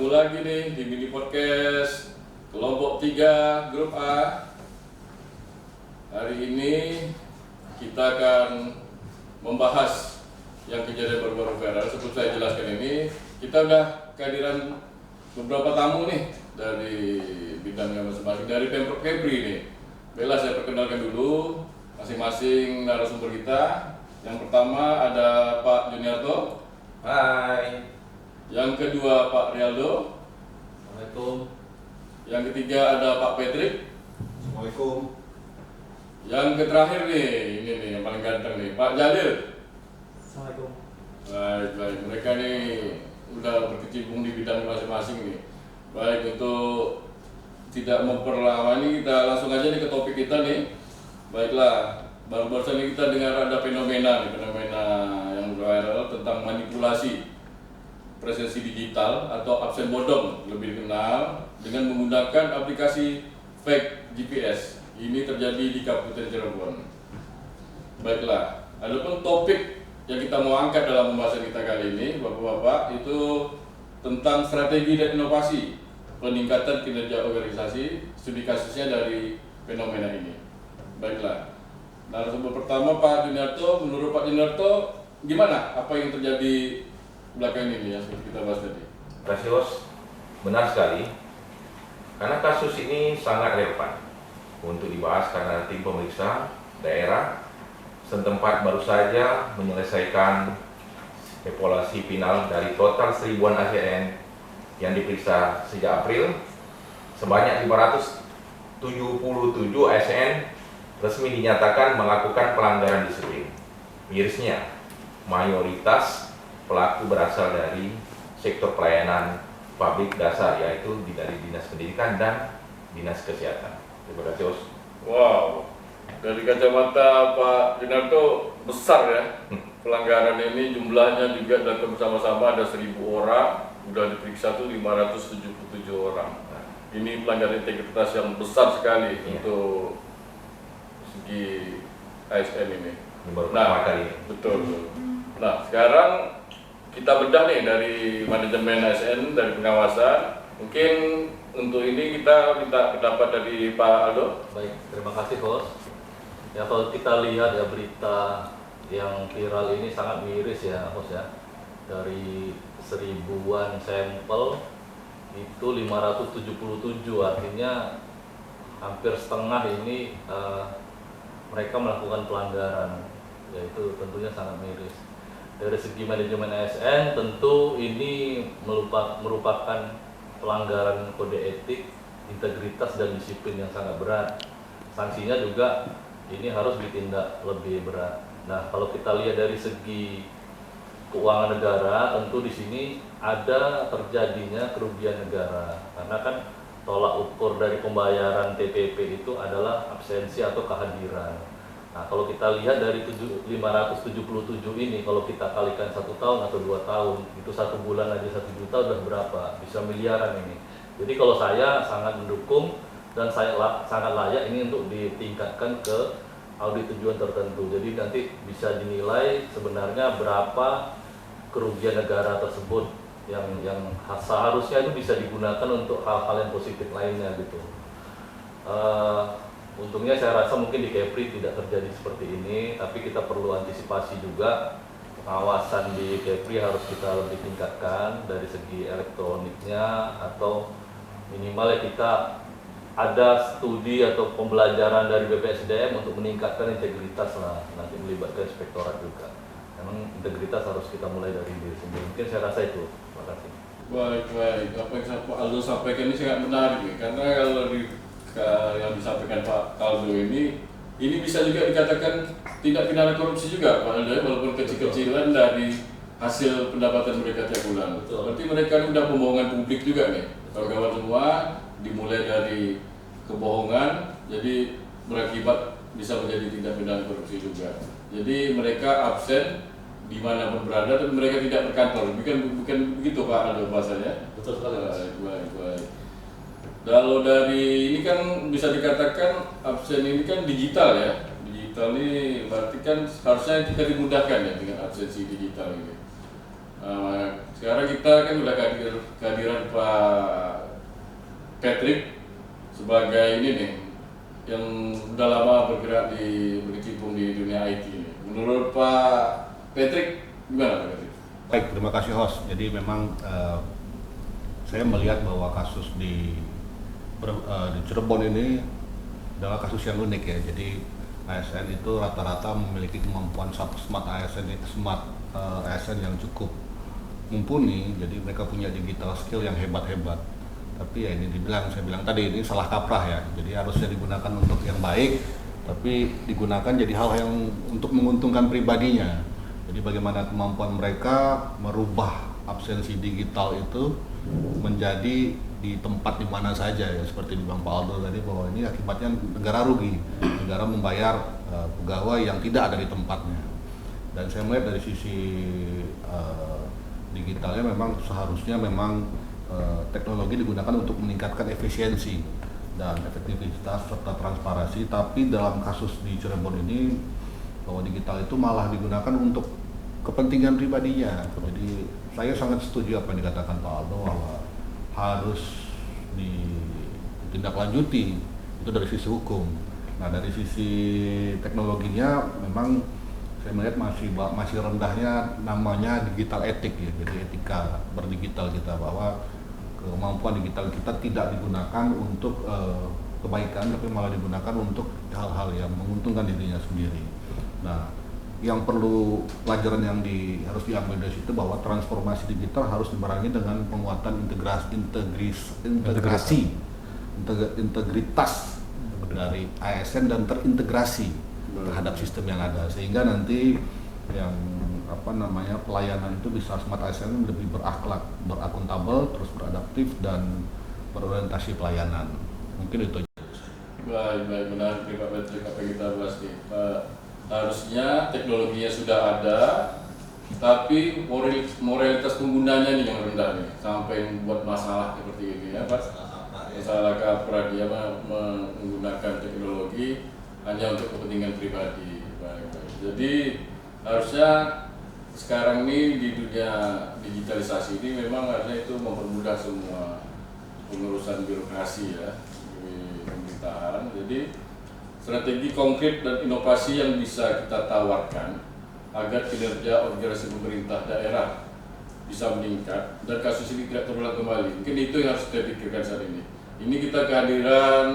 Ketemu lagi nih di mini podcast kelompok 3 grup A. Hari ini kita akan membahas yang kejadian baru-baru viral. Seperti saya jelaskan ini, kita udah kehadiran beberapa tamu nih dari bidangnya masing-masing, dari Pemprov Kepri nih. Baiklah, saya perkenalkan dulu masing-masing narasumber kita. Yang pertama ada Pak Juniarto. Hai. Yang kedua Pak Rialdo. Assalamualaikum. Yang ketiga ada Pak Patrick. Assalamualaikum. Yang terakhir nih, ini nih yang paling ganteng nih, Pak Jalil. Assalamualaikum. Baik, mereka nih udah berkecimpung di bidang masing-masing nih. Baik, untuk tidak memperlama ini, kita langsung aja nih ke topik kita nih. Baiklah, baru-baru ini kita dengar ada fenomena yang viral tentang manipulasi presensi digital atau absen bodong, lebih dikenal dengan menggunakan aplikasi fake GPS. Ini terjadi di Kabupaten Cirebon. Baiklah, adapun topik yang kita mau angkat dalam pembahasan kita kali ini, Bapak-bapak, itu tentang strategi dan inovasi peningkatan kinerja organisasi, studi kasusnya dari fenomena ini. Baiklah, narasumber pertama Pak Juniarto. Menurut Pak Juniarto, gimana apa yang terjadi belakang ini yang seperti kita bahas tadi? Rasios, benar sekali. Karena kasus ini sangat relevan untuk dibahas karena tim pemeriksa daerah setempat baru saja menyelesaikan evaluasi final dari total 1000-an ASN yang diperiksa sejak April. Sebanyak 577 ASN resmi dinyatakan melakukan pelanggaran disiplin. Mirisnya, mayoritas pelaku berasal dari sektor pelayanan publik dasar, yaitu dari Dinas Pendidikan dan Dinas Kesehatan. Terima kasih, Os. Wow, dari kacamata Pak Juniarto besar ya pelanggaran ini, jumlahnya juga datang bersama-sama ada 1000 orang, udah diperiksa tuh 577 orang. Ini pelanggaran integritas yang besar sekali untuk segi ASN ini. Ini baru pertama kali. Betul. Nah, sekarang kita bedah nih dari manajemen ASN, dari pengawasan. Mungkin untuk ini kita minta pendapat dari Pak Aldo. Baik, terima kasih host. Ya, kalau kita lihat ya berita yang viral ini sangat miris ya host ya. Dari 1000-an sampel itu 577, artinya hampir setengah ini mereka melakukan pelanggaran, yaitu tentunya sangat miris. Dari segi manajemen ASN tentu ini merupakan pelanggaran kode etik, integritas dan disiplin yang sangat berat. Sanksinya juga ini harus ditindak lebih berat. Nah, kalau kita lihat dari segi keuangan negara, tentu di sini ada terjadinya kerugian negara, karena kan tolak ukur dari pembayaran TPP itu adalah absensi atau kehadiran. Nah, kalau kita lihat dari 577 ini, kalau kita kalikan 1 tahun atau 2 tahun, itu 1 bulan aja 1 juta udah berapa? Bisa miliaran ini. Jadi kalau saya sangat mendukung dan saya sangat layak ini untuk ditingkatkan ke audit tujuan tertentu. Jadi nanti bisa dinilai sebenarnya berapa kerugian negara tersebut yang seharusnya itu bisa digunakan untuk hal-hal yang positif lainnya gitu. Untungnya saya rasa mungkin di Kepri tidak terjadi seperti ini, tapi kita perlu antisipasi juga. Pengawasan di Kepri harus kita lebih tingkatkan dari segi elektroniknya, atau minimal ya kita ada studi atau pembelajaran dari BPSDM untuk meningkatkan integritas lah, nanti melibatkan inspektorat juga. Memang integritas harus kita mulai dari diri sendiri. Mungkin saya rasa itu. Terima kasih. Baik. Apa yang Pak Aldo sampaikan ini sangat menarik nih, karena kalau yang disampaikan Pak Aldo ini bisa juga dikatakan tindak pidana korupsi juga Pak Aldo, walaupun kecil-kecilan dari hasil pendapatan mereka tiap bulan. Betul. Berarti mereka udah pembohongan publik juga nih. Kawan-kawan semua dimulai dari kebohongan, jadi berakibat bisa menjadi tindak pidana korupsi juga. Jadi mereka absen di mana pun berada, tapi mereka tidak berkantor. Bukan begitu Pak Aldo bahasanya? Betul sekali. Baik. Kalau dari ini kan bisa dikatakan absen ini kan digital ya. Digital ini berarti kan harusnya kita dimudahkan ya dengan absensi digital ini. Sekarang kita kan udah kehadiran Pak Patrick sebagai ini nih, yang udah lama berkecimpung di dunia IT ini. Menurut Pak Patrick, gimana Pak Patrick? Baik, terima kasih host. Jadi memang saya melihat bahwa kasus di Cirebon ini adalah kasus yang unik ya. Jadi ASN itu rata-rata memiliki kemampuan smart ASN yang cukup mumpuni. Jadi mereka punya digital skill yang hebat-hebat. Tapi ya ini saya bilang tadi ini salah kaprah ya. Jadi harusnya digunakan untuk yang baik, tapi digunakan jadi hal yang untuk menguntungkan pribadinya. Jadi bagaimana kemampuan mereka merubah absensi digital itu menjadi di tempat di mana saja ya, seperti di Bang Pak Aldo tadi, bahwa ini akibatnya negara rugi, negara membayar pegawai yang tidak ada di tempatnya. Dan saya melihat dari sisi digitalnya memang seharusnya teknologi digunakan untuk meningkatkan efisiensi dan efektivitas serta transparansi. Tapi dalam kasus di Cirebon ini, bahwa digital itu malah digunakan untuk kepentingan pribadinya. Jadi saya sangat setuju apa yang dikatakan Pak Aldo, bahwa harus ditindaklanjuti itu dari sisi hukum. Nah, dari sisi teknologinya memang saya melihat masih rendahnya namanya digital etik ya. Jadi etika berdigital kita, bahwa kemampuan digital kita tidak digunakan untuk kebaikan, tapi malah digunakan untuk hal-hal yang menguntungkan dirinya sendiri. Nah, yang perlu pelajaran yang harus diambil dari situ, bahwa transformasi digital harus dibarengi dengan penguatan integritas dari ASN dan terintegrasi terhadap sistem yang ada, sehingga nanti yang pelayanan itu bisa smart ASN lebih berakhlak, berakuntabel, terus beradaptif dan berorientasi pelayanan. Mungkin itu. Baik, benar Pak Patrick, apa yang kita bahas nih. Harusnya teknologinya sudah ada, tapi moralitas penggunanya nih yang rendah nih, sampai membuat masalah seperti ini ya Pak. Masalah kaprah dia menggunakan teknologi hanya untuk kepentingan pribadi. Baik. Jadi harusnya sekarang ini di dunia digitalisasi ini memang harusnya itu mempermudah semua pengurusan birokrasi ya di pemerintahan. Jadi strategi konkret dan inovasi yang bisa kita tawarkan agar kinerja organisasi pemerintah daerah bisa meningkat dan kasus ini tidak terulang kembali. Mungkin itu yang harus kita pikirkan saat ini. Ini kita kehadiran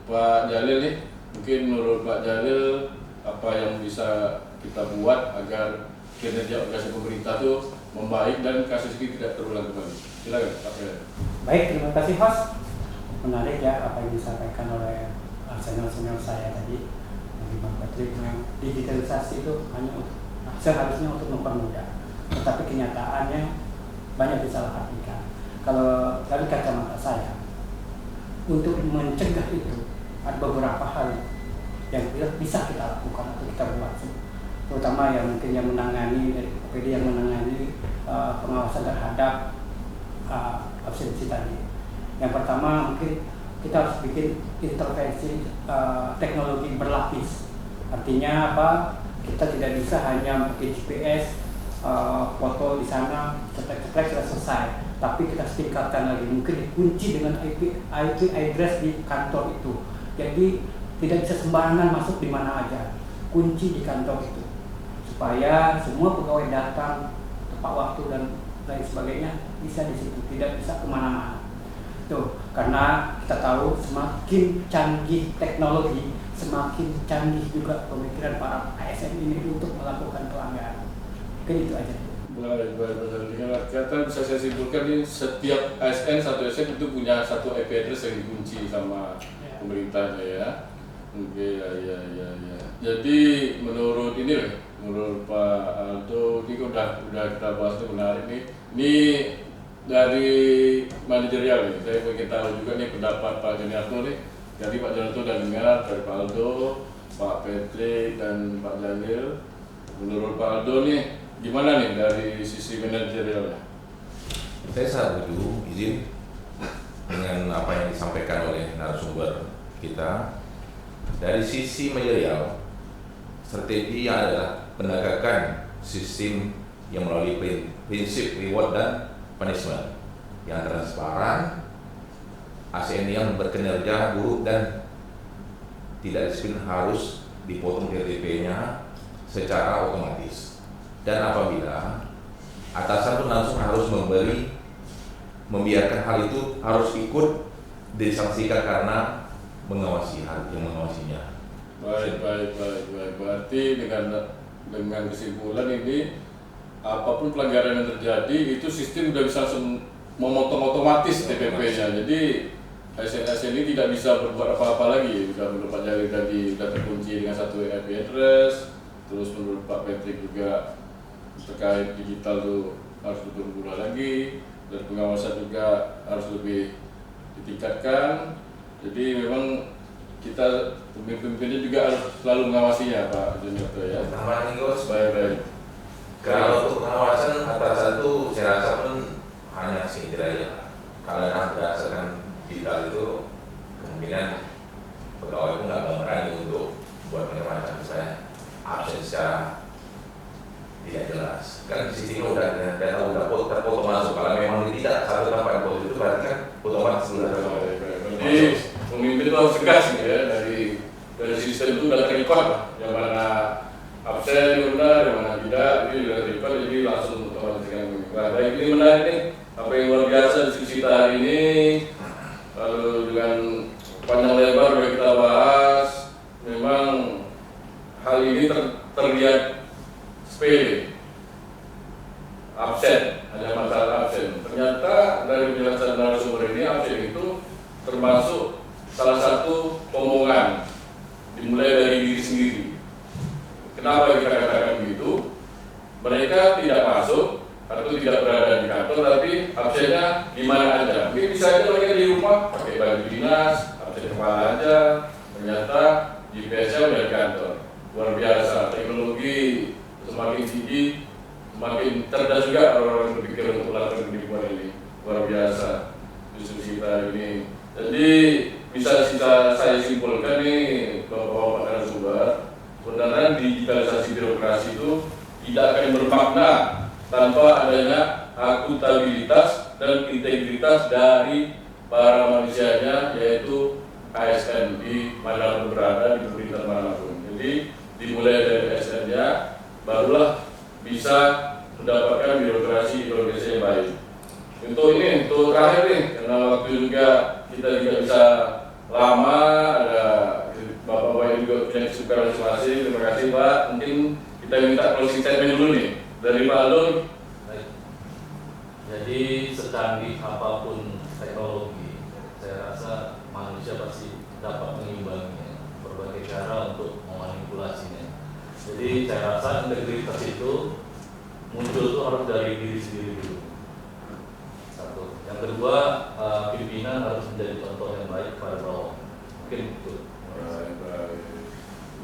Pak Jalil nih. Mungkin menurut Pak Jalil apa yang bisa kita buat agar kinerja organisasi pemerintah itu membaik dan kasus ini tidak terulang kembali. Silakan Pak Jalil. Baik, terima kasih host. Menarik ya apa yang disampaikan oleh senior saya tadi, dari Bang Patrick, yang digitalisasi itu seharusnya untuk mempermudah, tetapi kenyataannya banyak disalahartikan. Kalau dari kacamata saya, untuk mencegah itu ada beberapa hal yang bisa kita lakukan atau kita buat, terutama yang mungkin yang menangani dari OPD yang menangani pengawasan terhadap absensi tadi. Yang pertama mungkin kita harus bikin intervensi teknologi berlapis. Artinya apa? Kita tidak bisa hanya pakai GPS, foto di sana, cetek-cetek sudah selesai. Tapi kita tingkatkan lagi, mungkin dikunci dengan IP address di kantor itu. Jadi tidak bisa sembarangan masuk di mana aja. Kunci di kantor itu, supaya semua pegawai datang tepat waktu dan lain sebagainya bisa di situ, tidak bisa kemana-mana. Tuh, karena kita tahu semakin canggih teknologi, semakin canggih juga pemikiran para ASN ini untuk melakukan pelanggaran. Mungkin itu aja. Baik. Dengan kata bisa saya simpulkan ini, setiap satu ASN itu punya satu IP address yang dikunci sama pemerintahnya ya. Oke, ya. Jadi menurut Pak Aldo, ini udah kita bahas, ini menarik nih. Ini dari manajerial nih, saya ingin tahu juga nih pendapat Pak Janiarto nih. Jadi Pak Janiarto udah dengar dari Pak Aldo, Pak Patrick dan Pak Janil. Menurut Pak Aldo nih, gimana nih dari sisi manajerialnya? Saya sangat setuju, izin dengan apa yang disampaikan oleh narasumber kita. Dari sisi manajerial, strategi adalah penegakan sistem yang melalui prinsip reward dan punishment yang transparan, ASN yang berkinerja buruk dan tidak disiplin harus dipotong TTP-nya secara otomatis. Dan apabila atasan itu langsung harus membiarkan hal itu harus ikut disanksikan karena mengawasi hal yang mengawasinya. Baik. Berarti dengan kesimpulan ini, apapun pelanggaran yang terjadi itu sistem udah bisa langsung memotong otomatis TPP-nya. Jadi ASN ini tidak bisa berbuat apa-apa lagi. Sudah menurut Pak Jalil tadi sudah terkunci dengan satu IP address. Terus menurut Pak Patrick juga terkait digital tuh harus berubah lagi, dan pengawasan juga harus lebih ditingkatkan. Jadi memang kita pemimpin-pemimpinnya juga harus selalu mengawasinya, Pak Junior ya. Tambahan nih Bos. Baik. Kalau untuk pengawasan atasan itu saya rasa pun hanya setidaknya kalau yang berdasarkan digital itu kemungkinan pegawai pun nggak berani untuk buat macam saya absen secara tidak jelas. Kan di sini udah data udah terfoto masuk. Kalau memang tidak satu tempat yang foto itu berarti kan otomatis sudah terfoto. Jadi pemimpin itu harus tegas ya, dari sistem itu udah terrecord lah, yang mana absen benar, yang mana tidak, ini udah terrecord, jadi langsung otomatis dengan pemimpin. Baik, ini menarik nih, apa yang luar biasa diskusi kita hari ini. Lalu dengan panjang lebar udah kita bahas, memang hal ini terlihat sepele, absen, hanya masalah absen. Ternyata dari penjelasan narasumber ini, absen itu termasuk salah satu omongan, dimulai dari diri sendiri. Kenapa kita katakan begitu? Mereka tidak masuk atau tidak berada di kantor, tapi absennya di mana aja. Mungkin bisa aja mereka di rumah pakai baju dinas, absen kepala aja. Ternyata GPS-nya udah di kantor. Luar biasa, teknologi semakin tinggi, semakin cerdas juga orang-orang berpikir untuk melakukan penipuan ini. Luar biasa diskusi kita ini. Jadi bisa saya simpulkan nih, Bapak-bapak narasumber, sebenarnya digitalisasi birokrasi itu tidak akan bermakna tanpa adanya akuntabilitas dan integritas dari para manusianya, yaitu ASN di mana berada, di pemerintahan manapun. Jadi dimulai dari ASN-nya, barulah bisa mendapatkan birokrasi yang baik. Untuk terakhir nih, karena waktu juga kita tidak bisa lama, ada Bapak-bapak yang juga punya kesibukan masing-masing. Terima kasih Pak. Mungkin kita minta closing statement dulu nih dari Pak Alun. Baik. Jadi secanggih apapun teknologi, saya rasa manusia pasti dapat mengimbanginya, berbagai cara untuk memanipulasinya. Jadi saya rasa integritas itu muncul itu harus dari diri sendiri dulu. Satu. Yang kedua, pimpinan harus menjadi contoh yang baik pada bawah. Mungkin itu. Baik.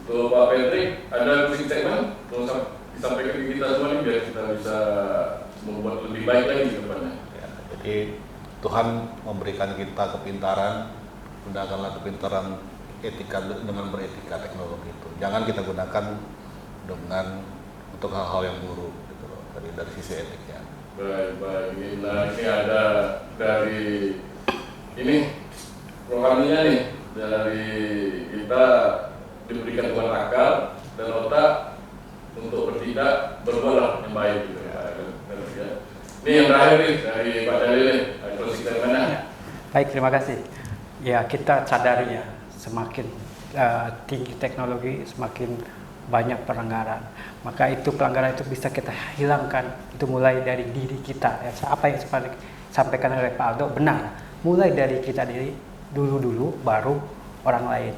Untuk Pak Patrick, ada closing statement? Tolong disampaikan ke kita semua nih biar kita bisa membuat lebih baik lagi ke depannya. Ya, jadi Tuhan memberikan kita kepintaran, gunakanlah kepintaran etika dengan beretika teknologi itu. Jangan kita gunakan dengan untuk hal-hal yang buruk gitu loh, dari sisi etiknya. Baik. Ini ada dari ini rohaninya nih, dari kita diberikan Tuhan akal dan otak untuk bertindak berbuat yang baik gitu ya. Ini yang terakhir nih dari Pak Jalil, terus kita mana? Baik, terima kasih. Ya, kita sadari ya, semakin tinggi teknologi, semakin banyak pelanggaran. Maka itu pelanggaran itu bisa kita hilangkan. Itu mulai dari diri kita. Ya, apa yang disampaikan oleh Pak Aldo benar. Mulai dari kita dulu, baru orang lain.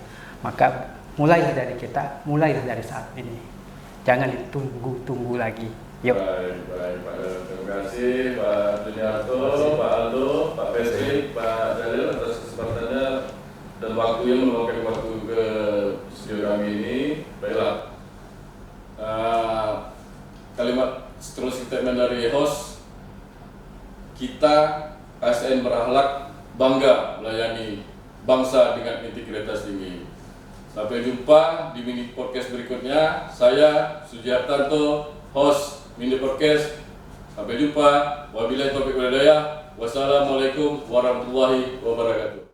Maka mulailah dari kita, mulailah dari saat ini. Jangan ditunggu lagi. Yuk. Baik, Pak. Terima kasih Pak Juniarto, Pak Aldo, Pak Patrick, Pak Jalil atas kesempatannya dan waktunya meluangkan waktu ke studio kami ini. Baiklah. Kalimat closing statement dari host, kita ASN berakhlak bangga melayani bangsa dengan integritas tinggi. Sampai jumpa di mini podcast berikutnya. Saya Sujiartanto, host mini podcast. Sampai jumpa. Wabillahi taufiq wal hidayah. Wassalamualaikum warahmatullahi wabarakatuh.